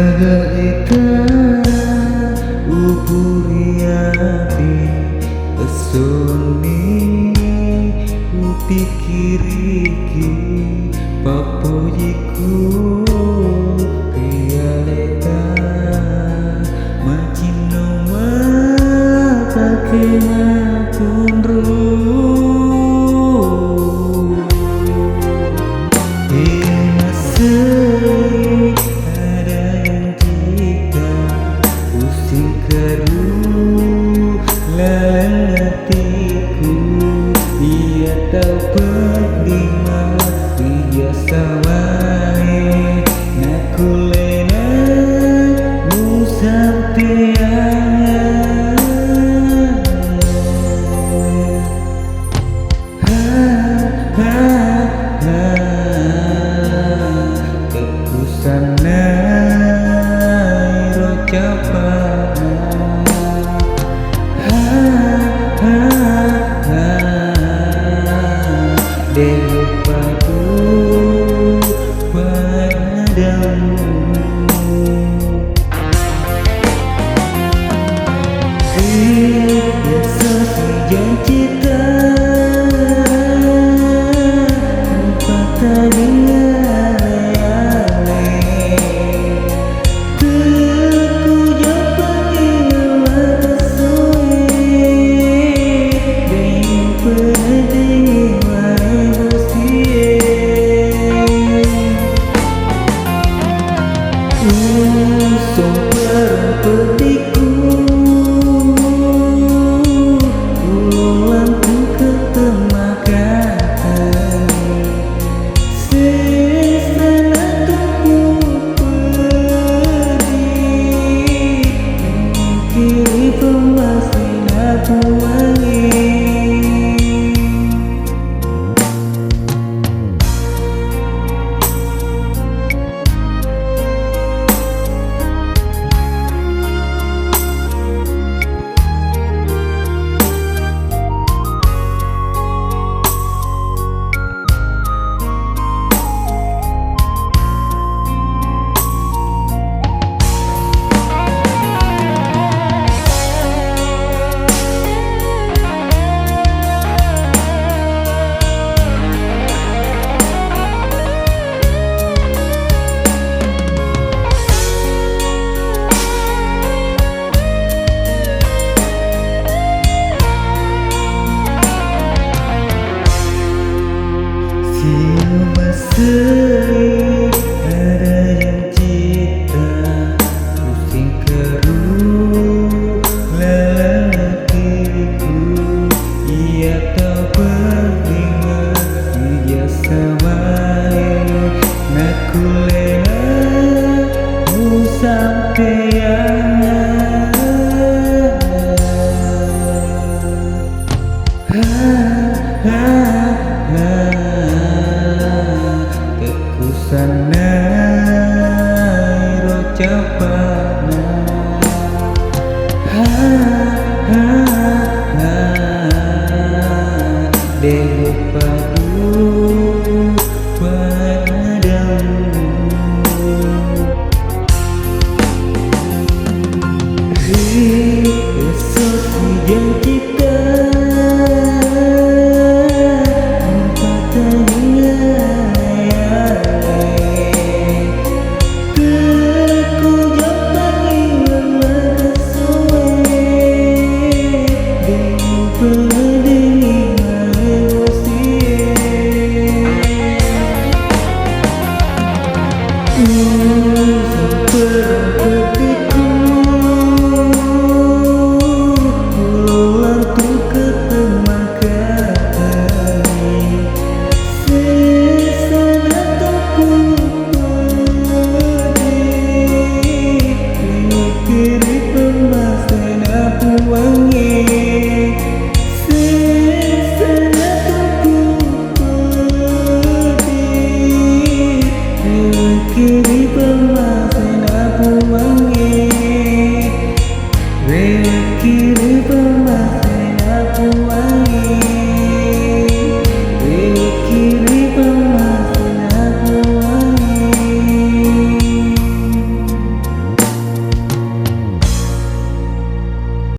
Jaga eka uburiati esoni upikiriki papojiku rialeta macino pakai matunru hatiku dia dapat dimati biasa wae naku lena mu sampean kekusana rocapan padu padamu biasa sejak cita tanpa tadinya seorang petiku ulangku ketemakan sesana tuku pergi kiri pemasin aku wangi. Sering ada yang cita pusing keruh lelakiku ia tak berdima biasa wae naku lena mu sampean sana rocapan